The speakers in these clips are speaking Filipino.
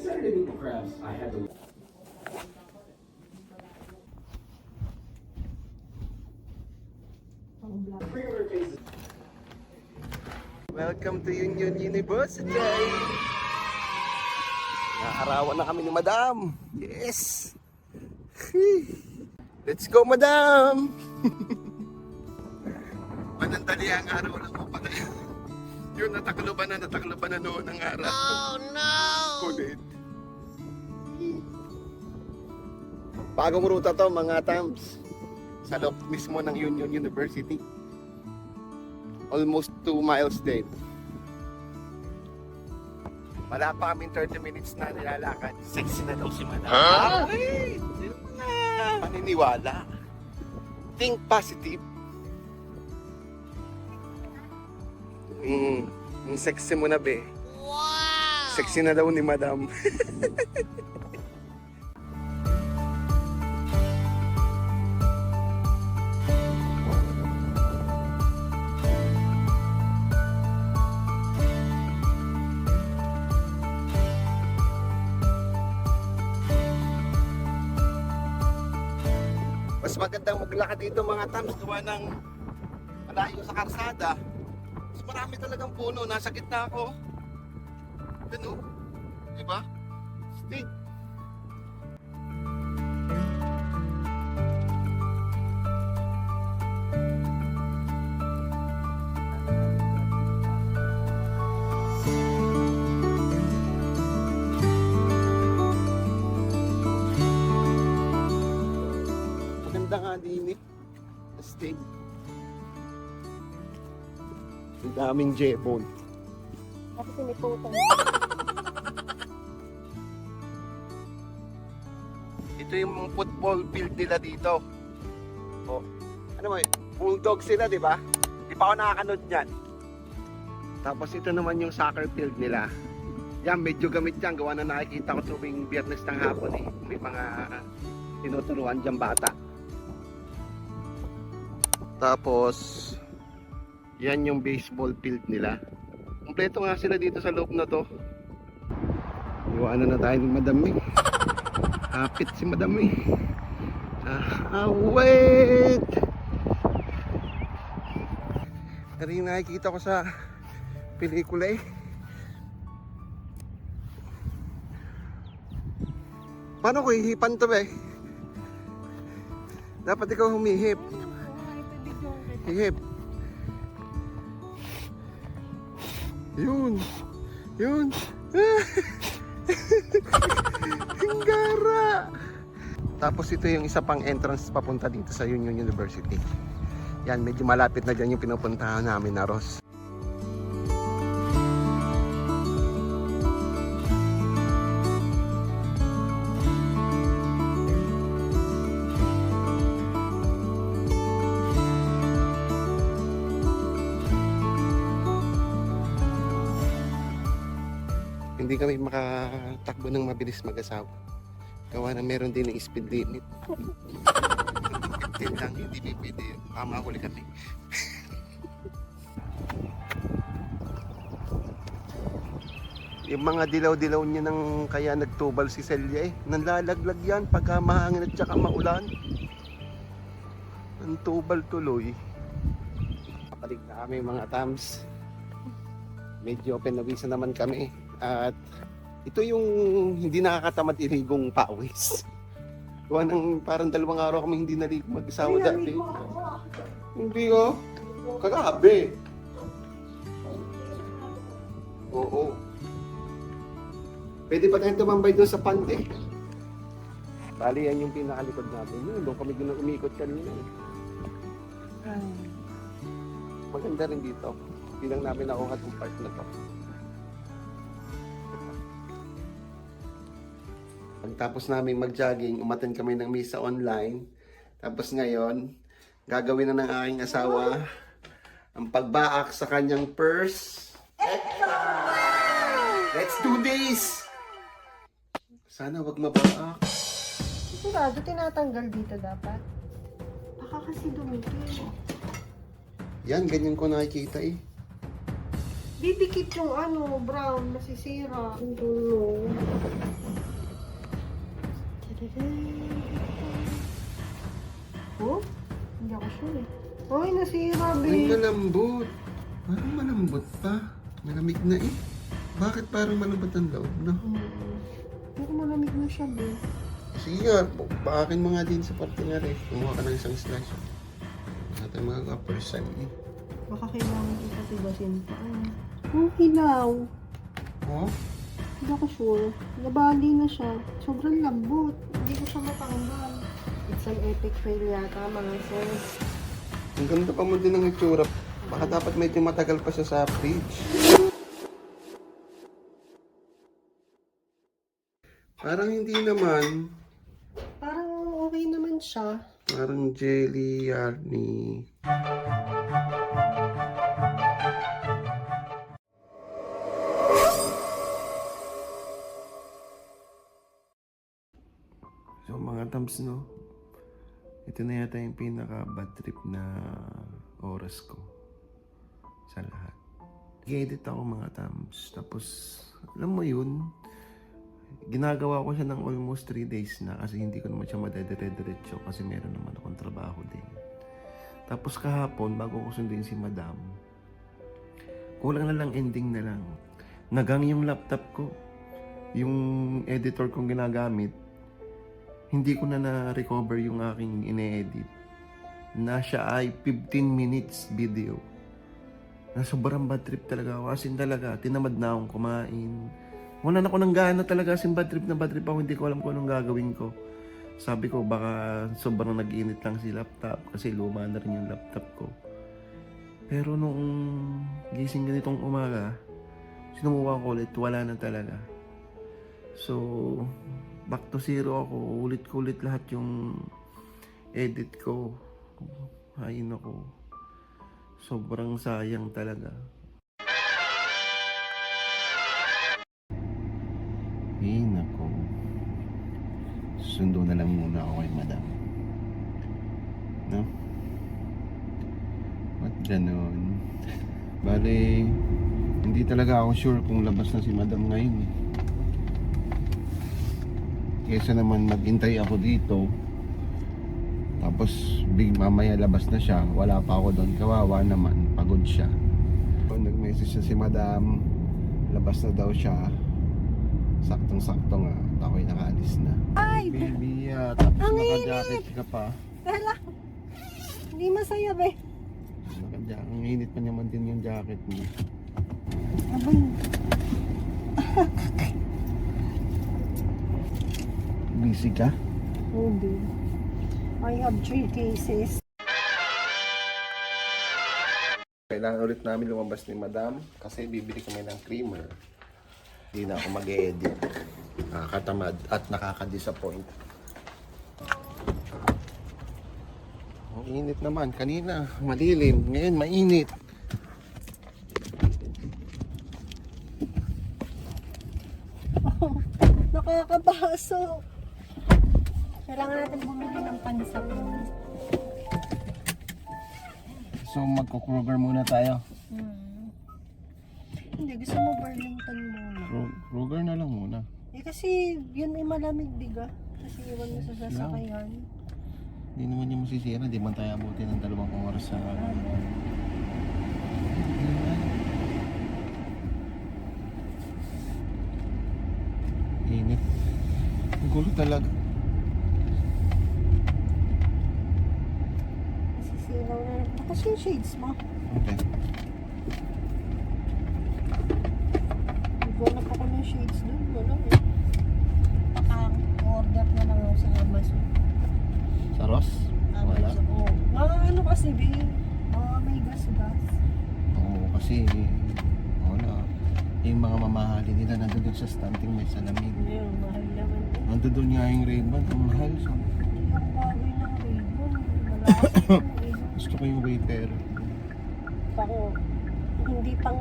Saturday meatball crabs, I had to. Welcome to Union University! Nakarawan na kami ni Madam! Yes! Let's go, Madam! Panandali ang araw lang mo pala yun. Yun, natakloban na noon ang araw. Oh no! Kulit. Bagong ruta to, mga Tams. Sa loob mismo ng Union University. Almost 2 miles din. Wala pa kaming 30 minutes na nilalakad. Sexy na daw si Madam. Huh? Ay! Yun na! Paniniwala. Think positive. Yung sexy mo na, be. Wow! Sexy na daw ni Madam. Mas magandang maglakad dito, mga Tams, gawa ng malayo sa karsada. Mas marami talagang puno. Nasa gitna ako. Ano? Diba? Stick. Maganda nga din eh. Stick. Ang daming jebon. Kasi siniputan. Ito yung football field nila dito. Oh. Ano mo, bulldog sila, di ba? Di pa ako nakakanood niyan. Tapos ito naman yung soccer field nila. Yan, medyo gamit yan. Gawa na nakikita ko tuwing Biyernes ng hapon eh. May mga tinuturuan dyan bata. Tapos, yan yung baseball field nila. Kompleto nga sila dito sa loob na to. Iwanan na tayo ni Madam eh. Hapit si Madam eh. Wait! Pero yung nakikita ko sa pelikula eh. Paano ko ihipan to ba eh? Dapat ikaw humihip. Hihip. Yun. Yun. Hinggara. Tapos ito yung isa pang entrance papunta dito sa Union University. Yan, medyo malapit na dyan yung pinupuntahan namin na Ross. Hindi kami makatakbo ng mabilis mag-asawa. Gawa na meron din ng speed limit. 15 lang, hindi pwede. Makahuli kami. Yung mga dilaw-dilaw niya nang kaya nagtubal si Celia eh. Nanlalaglag yan pagka mahangin at saka maulan. Ang tubal tuloy. Kapalig na kami mga Tams. Medyo pinawisan naman kami. At ito yung hindi nakakatamad iligong pawis. Gawa ng parang 2 araw kami hindi naligo mag-asawa dati. Hindi oh. Kagabi. Oo. Pwede pa tayong tumambay doon sa pante. Bali yan yung pinakalikod natin. Yun, doon kami umikot kanina. Maganda rin dito. Hindi lang namin nakuha itong part na to. Pagtapos namin mag-jogging, umattend kami ng misa online. Tapos ngayon, gagawin na ng aking asawa ang pagbaak sa kanyang purse. Let's do this! Sana wag mabaak. Sigurado tinatanggal dito dapat. Baka kasi dumito eh. Yan, ganyan ko nakikita eh. Didikit yung ano, brown, masisira. Ang dulo. Oh? Hindi ako sure eh. Ay, nasira, Ang babe. malambot. Parang malambot pa. Malamig na eh. Bakit parang malambot ang loob, no? Pero malamig na siya, babe. Sige nga, paakin mo nga din sa parte nga rin. Kumuha ka ng isang slice. Natin mga first time eh. Baka kailangan ko patigasin pa. Oh, hilaw. Oh? Hindi ako sure. Nabali na siya. Sobrang lambot. Hindi ko siya matanggal. It's an epic fail yata, mga sis. Ang ganda pa mo din ng itsura. Baka dapat medyo matagal pa siya sa fridge. Parang hindi naman. Parang okay naman siya. Parang jelly, yarny. So mga tams, no? Ito na yata yung pinaka bad trip na oras ko sa lahat. Nag-edit ako mga tams. Tapos, alam mo yun, ginagawa ko siya ng almost 3 days na kasi hindi ko naman siya madedire-diretso kasi meron naman akong trabaho din. Tapos kahapon, bago ko sundin si madam, kulang na lang, ending na lang. Nagang yung laptop ko. Yung editor kong ginagamit, hindi ko na na-recover yung aking ine-edit. Na siya ay 15 minutes video. Na sobrang bad trip talaga ako. As in talaga, tinamad na akong kumain. Wala na ako ng gana talaga. As in bad trip na bad trip ako. Hindi ko alam kung anong gagawin ko. Sabi ko, baka sobrang nag-init lang si laptop. Kasi luma na rin yung laptop ko. Pero nung gising ganitong umaga, sinubukan ko ulit. Wala na talaga. So, back to zero ako. Ulit-ulit lahat yung edit ko. Ay, nako. Sobrang sayang talaga. Ay, nako. Sundo na lang muna ako kay madam. No? Ba't ganon? Bale, hindi talaga ako sure kung labas na si madam ngayon eh. Kesa naman maghintay ako dito, tapos mamaya labas na siya, wala pa ako doon, kawawa naman, pagod siya. So, nag-message na si madam, labas na daw siya, saktong-sakto nga, ako'y nakaalis na. Ay! Baby, tapos Ang naka-jacket ka pa. Hala! Hindi masaya, be. Ang init pa naman din yung jacket mo. Abay. Busy ka? Oh, babe. I have 3 cases. Kailangan ulit namin lumabas ni madam kasi bibili kami ng creamer. Hindi na ako mag-edit. Nakakatamad at nakaka-disappoint. Ang init naman. Kanina malilim. Ngayon mainit. Nakakabaso. Kailangan natin bumili ng pansapon. So magko-Kroger muna tayo. Hindi, gusto mo Burlington muna. Kroger na lang muna. Eh kasi yun ay malamig, diga. Kasi iwan mo sa sasakyan. Hindi naman yung masisira. Hindi man tayo abutin ng 2 oras sa... Init. Ang gulo talaga. Masisiraw na. Tapos yung shades mo. Okay. Nagwanap ako ng shades doon. Wala eh. Paka-order na lang ako sa Amazon. Sa Ross? Wala. Amazon. Oo. Mga ano kasi, babe. Mga may gas-gas. Oo, kasi wala. Yung mga mamahalin nila nandun sa stunting may salamin. Ayun, mahal naman eh. Nandun nga yung Ray-Ban. Ang mahal. So, Ang bagay ng Ray-Ban. Malaki eh. gusto ko yung waiter. Pang, hindi pang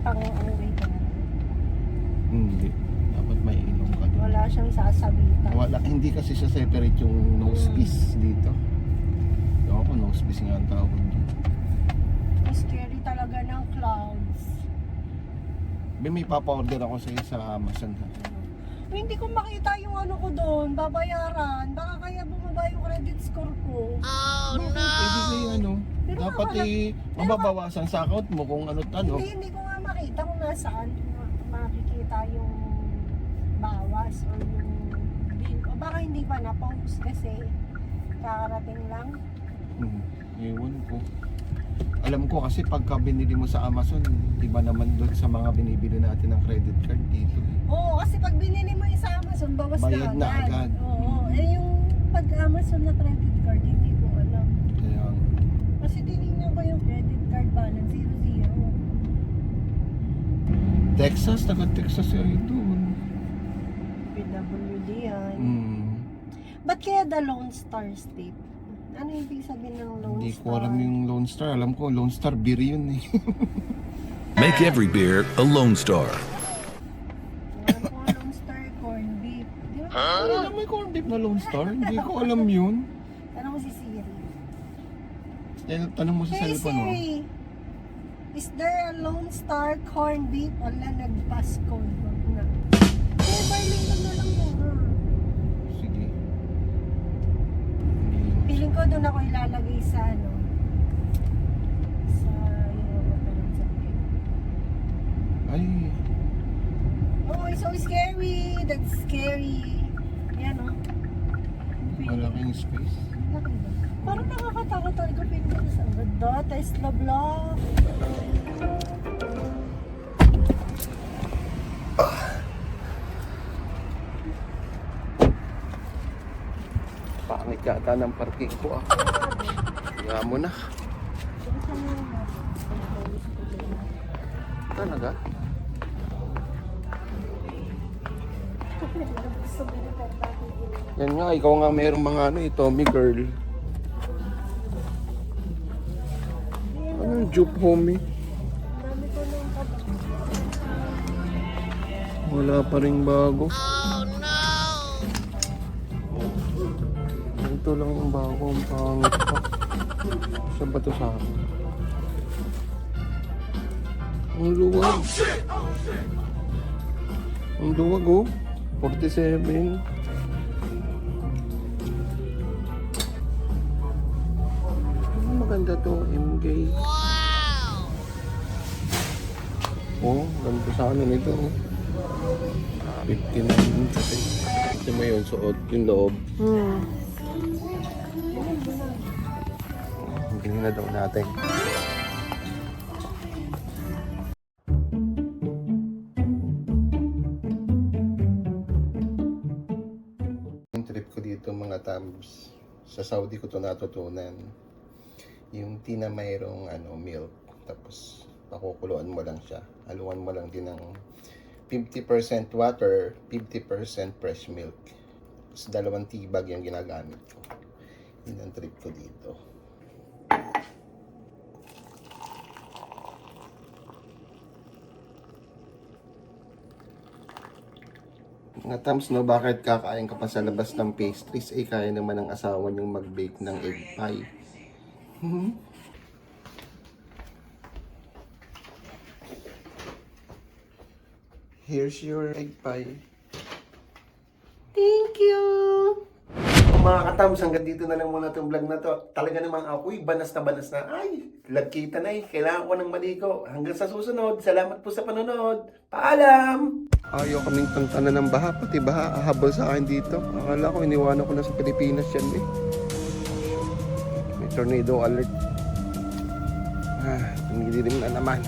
ang Ray-Ban. Hindi. Dapat may ilong ka doon. Wala siyang sasabitan. Wala. Hindi kasi siya separate yung nose piece dito. Ewan ko, nose piece nga ang tawag doon. Scary talaga ng clouds. May papa-order ako sa sa Amazon ha. Hindi ko makita yung ano ko doon, babayaran. Baka kaya bumaba yung credit score ko. Pwede kayo ano, Pero dapat mababawasan sa account mo kung ano't ano. Hindi ko nga makita kung nasaan makikita yung bawas or yung bill. O baka hindi pa na-post kasi kakarating lang. Ewan ko. Alam ko kasi pagka binili mo sa Amazon, iba naman doon sa mga binibili natin ng credit card dito. Oo, kasi pag binili mo yung sa Amazon, bawas Bayad na agad. Oo, yung pag Amazon na credit card, hindi ko alam. Kaya, Kasi tinignan ko yung credit card balance, 0-0. Texas, taga-Texas kayo doon. PWD yan. Ba't kaya the Lone Star State? Ano yung ibig sabihin ng Lone Hindi Star? ko alam yung Lone Star. Alam ko, Lone Star beer yun eh. Make every beer a Lone Star. Alam ko nga Lone Star corned beef. Di ba? Alam mo yung corned beef na Lone Star? Hindi ko alam yun. Tanong mo si Siri. Tanong mo sa Hey cellphone mo. Siri, is there a Lone Star corned beef? Wala, nag-pass code. Wag na. Eh, Burlington na lang muna. Sige. Feeling ko doon ako ilalagay sa ano. Sa yung watermelon sa pig. Ay, Oh, it's so scary. That's scary. Yan oh. malaking space. Laki ba? Parang nakakatakot talaga. Feeling ko sa ganda. Tesla block. Pangit yata ng parking ko ah. Kaya mo na. Talaga? Yan nga, ikaw nga mayroong mga ano eh, Tommy girl. Anong jupe homie? Dami ko nung Wala pa rin bago. Ito lang yung bago, ang pangit pa. Saan ba ito sa akin? Ang luwag. Ang luwag oh. 47. Maganda to, MG. Oh, ganito sa ano nito. 59 sa ito mo yun, suot yung loob. Hindi na daw natin. Yung trip ko dito mga tams, sa Saudi ko to natutunan. Yung tea na mayroong milk, tapos pakukuluan mo lang siya. Haluan mo lang din ng 50% water, 50% fresh milk. Tapos 2 tea bag yung ginagamit ko. Yun ang trip ko dito. Mga tams, no, bakit kakain ka pa sa labas ng pastries? Eh, kaya naman ng asawa niyong mag-bake ng egg pie. Here's your egg pie. Thank you! Mga katams, hanggang dito na lang muna itong vlog na to. Talaga namang ako'y banas na banas na. Ay, lagkita na eh. Kailangan ko ng maligo. Hanggang sa susunod. Salamat po sa panonood. Paalam! Ayaw kaming tantanan ng baha. Pati baha ahabol sa akin dito. Akala ko iniwanan ko na sa Pilipinas yan eh. May tornado alert. Hindi na naman.